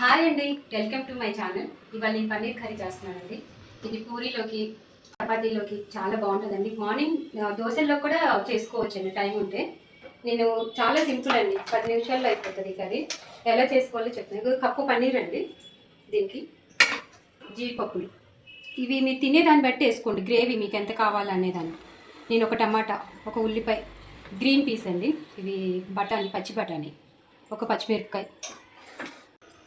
Hi అండి, welcome to my channel. ఇవాళ నేను పన్నీర్ కర్రీ చేస్తున్నానండి. ఇది పూరీలోకి చపాతీలోకి చాలా బాగుంటుందండి. మార్నింగ్ దోశల్లో కూడా చేసుకోవచ్చండి టైం ఉంటే. నేను చాలా సింపుల్ అండి, 10 నిమిషాల్లో అయిపోతుంది కర్రీ. ఎలా చేసుకోవాలో చెప్తాను. కప్పు పన్నీర్ అండి, దీనికి జీడిపప్పులు ఇవి మీరు తినేదాన్ని బట్టి వేసుకోండి. గ్రేవీ మీకు ఎంత కావాలనేదాన్ని. నేను ఒక టమాటా, ఒక ఉల్లిపాయ, గ్రీన్ పీస్ అండి, ఇవి బఠానీ, పచ్చి బఠానీ, ఒక పచ్చిమిరపకాయ,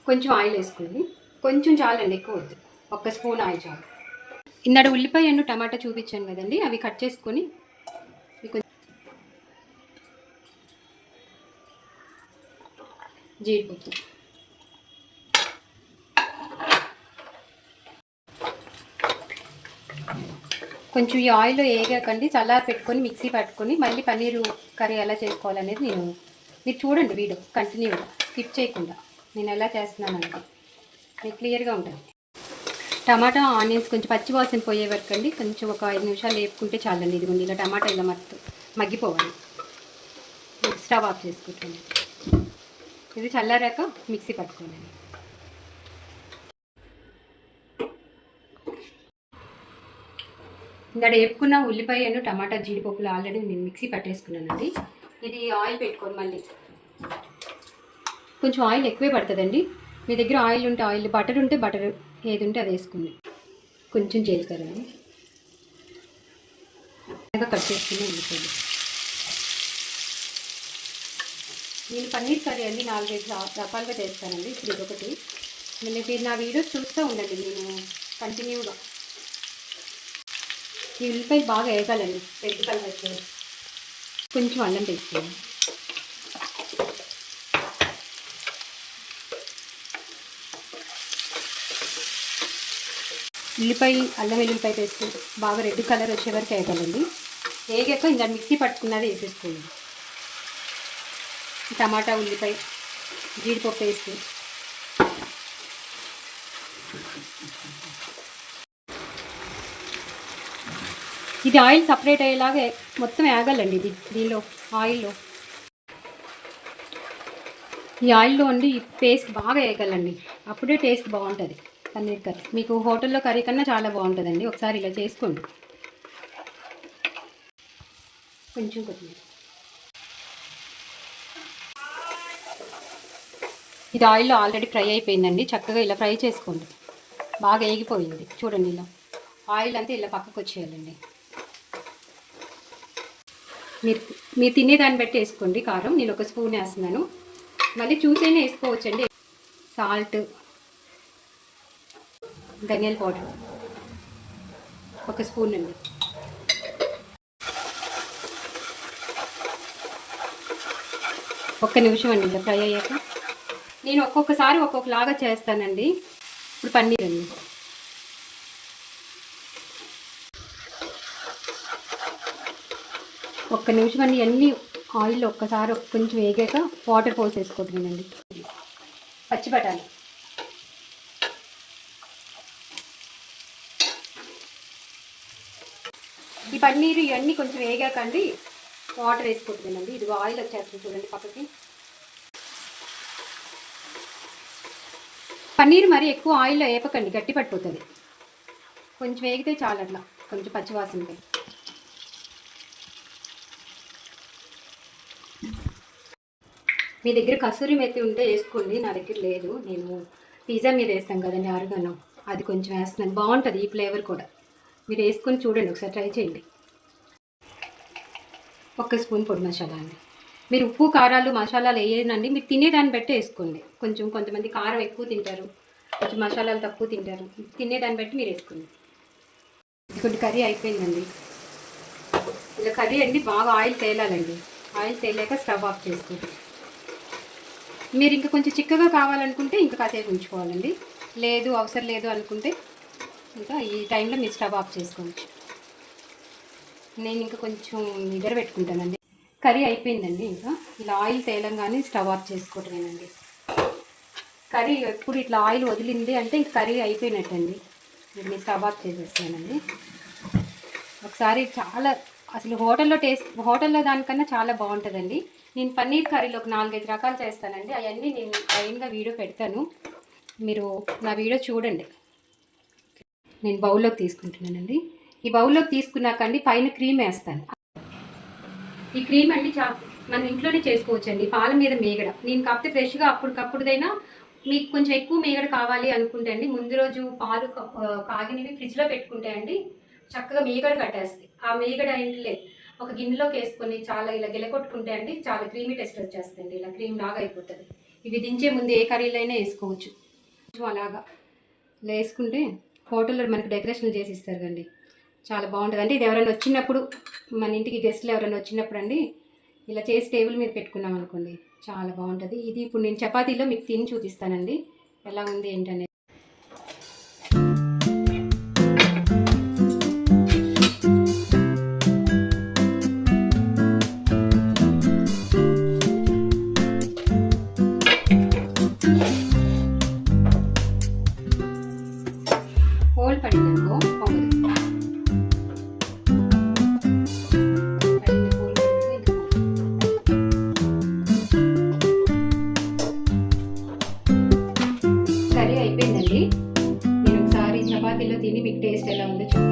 కొంచెం ఆయిల్ వేసుకోండి. కొంచెం చాలండి, ఎక్కువ వద్దు. 1 స్పూన్ ఆయిల్ చాలు. ఇందాడ ఉల్లిపాయ టమాటా చూపించాను కదండి, అవి కట్ చేసుకొని జీడిపప్పు, కొంచెం ఈ ఆయిల్లో వేగాకండి చల్లారి పెట్టుకొని మిక్సీ పట్టుకొని మళ్ళీ పన్నీరు కర్రీ ఎలా చేసుకోవాలనేది మీరు చూడండి వీడియో కంటిన్యూగా స్కిప్ చేయకుండా. నేను ఎలా చేస్తున్నానంటే మీకు క్లియర్గా ఉంటుంది. టమాటా ఆనియన్స్ కొంచెం పచ్చి వాసన పోయే వరకు అండి కొంచెం ఒక 5 నిమిషాలు వేపుకుంటే చాలండి. ఇదిగోండి ఇలా టమాటా ఇలా మగ్గిపోవాలి. స్టవ్ ఆఫ్ చేసుకుంటాను. ఇది చల్లారాక మిక్సీ పట్టుకోండి. ఇందాక వేపుకున్న ఉల్లిపాయ టమాటా జీడిపప్పులు ఆల్రెడీ నేను మిక్సీ పట్టేసుకున్నానండి. ఇది ఆయిల్ పెట్టుకోండి. మళ్ళీ కొంచెం ఆయిల్ ఎక్కువే పడుతుందండి. మీ దగ్గర ఆయిల్ ఉంటే ఆయిల్, బటర్ ఉంటే బటర్, ఏది ఉంటే అది వేసుకోండి. కొంచెం జీలకర్ర కట్ చేసుకుని ఉల్లిపాయలు. నేను పన్నీర్ కర్రీ అండి 4-5 రకాలుగా చేస్తానండి. ఇప్పుడు ఇదొకటి. మీరు నా వీడియోస్ చూస్తూ ఉండండి. నేను కంటిన్యూగా ఈ ఉల్లిపాయలు బాగా వేగాలండి, రెడ్ కలర్ వచ్చేది. కొంచెం అల్లం వేసుకోండి. ఉల్లిపాయ, అల్లం వెల్లుల్లిపాయ పేస్ట్ బాగా రెడ్ కలర్ వచ్చే వరకు వేయాలండి. వేగాక ఇంకా మిక్సీ పట్టుకున్నది వేసేసుకోండి. టమాటా, ఉల్లిపాయ, జీడిపప్పు వేసి ఇది ఆయిల్ సపరేట్ అయ్యేలాగా మొత్తం వేగాలండి. దీనిలో ఆయిల్లో, ఈ ఆయిల్లో ఉండి ఈ పేస్ట్ బాగా వేగాలండి. అప్పుడే టేస్ట్ బాగుంటుంది పన్నీర్ కర్రీ. మీకు హోటల్లో కర్రీ కన్నా చాలా బాగుంటుందండి. ఒకసారి ఇలా చేసుకోండి. కొంచెం కొద్దిగా ఇది ఆయిల్లో ఆల్రెడీ ఫ్రై అయిపోయిందండి. చక్కగా ఇలా ఫ్రై చేసుకోండి. బాగా వేగిపోయింది చూడండి. ఇలా ఆయిల్ అంతా ఇలా పక్కకు వచ్చేయాలండి. మీరు తినేదాన్ని బట్టి వేసుకోండి. కారం నేను 1 స్పూన్ వేస్తున్నాను. మళ్ళీ చూసేనే వేసుకోవచ్చండి. సాల్ట్, ధనియాల పౌడర్ 1 స్పూన్ అండి. ఒక్క నిమిషం అండి ఇలా ఫ్రై అయ్యాక. నేను ఒక్కొక్కసారి ఒక్కొక్కలాగా చేస్తానండి. ఇప్పుడు పన్నీర్ అండి. ఒక్క నిమిషం అండి. అన్నీ ఆయిల్లో ఒక్కసారి కొంచెం వేగాక వాటర్ పోసేసుకుంటున్నానండి. పచ్చి బఠానీ, ఈ పన్నీరు ఇవన్నీ కొంచెం వేగాకండి వాటర్ వేసుకుంటున్నానండి. ఇది ఆయిల్ వచ్చేస్తుంది చూడండి పక్కకి. పన్నీరు మరి ఎక్కువ ఆయిల్లో వేపకండి, గట్టి పడిపోతుంది. కొంచెం వేగితే చాలు, అట్లా కొంచెం పచ్చివాసనపై. మీ దగ్గర కసూరి మెత్తి ఉంటే వేసుకోండి. నా దగ్గర లేదు. నేను పిజ్జా మీద వేస్తాను కదండి, ఆరిగానో, అది కొంచెం వేస్తున్నాను. బాగుంటుంది ఈ ఫ్లేవర్ కూడా. మీరు వేసుకొని చూడండి, ఒకసారి ట్రై చేయండి. 1 స్పూన్ పొడి మసాలా అండి. మీరు ఉప్పు, కారాలు, మసాలాలు వేయనండి, మీరు తినేదాన్ని బట్టి వేసుకోండి. కొంతమంది కారం ఎక్కువ తింటారు, కొంచెం మసాలాలు తక్కువ తింటారు. తినేదాన్ని బట్టి మీరు వేసుకోండి. ఇప్పుడు కర్రీ అయిపోయిందండి. ఇలా కర్రీ అండి బాగా ఆయిల్ తేలాలండి. ఆయిల్ తేలాక స్టవ్ ఆఫ్ చేసుకోండి. మీరు ఇంకా కొంచెం చిక్కగా కావాలనుకుంటే ఇంకా కాసేపు ఉంచుకోవాలండి. లేదు, అవసరం లేదు అనుకుంటే ఇంకా ఈ టైంలో మీరు స్టవ్ ఆఫ్ చేసుకోవచ్చు. నేను ఇంకా కొంచెం నిద్ర పెట్టుకుంటానండి. కర్రీ అయిపోయిందండి. ఇంకా ఇలా ఆయిల్ తేలంగానే స్టవ్ ఆఫ్ చేసుకోవటమేనండి. కర్రీ ఎప్పుడు ఇట్లా ఆయిల్ వదిలింది అంటే ఇంక కర్రీ అయిపోయినట్టండి. నేను స్టవ్ ఆఫ్ చేసేస్తానండి. ఒకసారి చాలా అసలు హోటల్లో దానికన్నా చాలా బాగుంటుందండి. నేను పన్నీర్ కర్రీలో ఒక 4-5 రకాలు చేస్తానండి. అవన్నీ నేను లైన్గా వీడియో పెడతాను. మీరు నా వీడియో చూడండి. నేను బౌల్లోకి తీసుకుంటున్నానండి. ఈ బౌల్లోకి తీసుకున్నాకండి పైన క్రీమ్ వేస్తాను. ఈ క్రీమ్ అండి మన ఇంట్లోనే చేసుకోవచ్చండి. పాల మీద మీగడ నేను కాకపోతే ఫ్రెష్గా అప్పటికప్పుడుదైనా మీకు కొంచెం ఎక్కువ మీగడ కావాలి అనుకుంటే అండి ముందు రోజు పాలు కాగినవి ఫ్రిడ్జ్లో పెట్టుకుంటే అండి చక్కగా మీగడ కట్టేస్తాయి. ఆ మీగడ ఏంటి ఒక గిన్నెలోకి వేసుకొని చాలా ఇలా గిలకొట్టుకుంటే అండి చాలా క్రీమీ టెస్ట్ వచ్చేస్తుంది. ఇలా క్రీమ్ లాగా అయిపోతుంది. ఇవి దించే ముందు ఏ కర్రీలో అయినా వేసుకోవచ్చు. అలాగా వేసుకుంటే హోటల్లో మనకి డెకరేషన్ చేసి ఇస్తారు కండి, చాలా బాగుంటుంది అండి. ఇది ఎవరైనా వచ్చినప్పుడు మన ఇంటికి గెస్ట్లు ఎవరైనా వచ్చినప్పుడు అండి ఇలా చేసి టేబుల్ మీద పెట్టుకున్నాం అనుకోండి చాలా బాగుంటుంది. ఇది ఇప్పుడు నేను చపాతీలో మీకు తిని చూపిస్తానండి ఎలా ఉంది ఏంటనేది. హోల్ పడిందనుకో కర్రీ అయిపోయిందండి. నేను ఒకసారి చపాతీలో తిని మీకు టేస్ట్ ఎలా ఉందో చెప్తాను.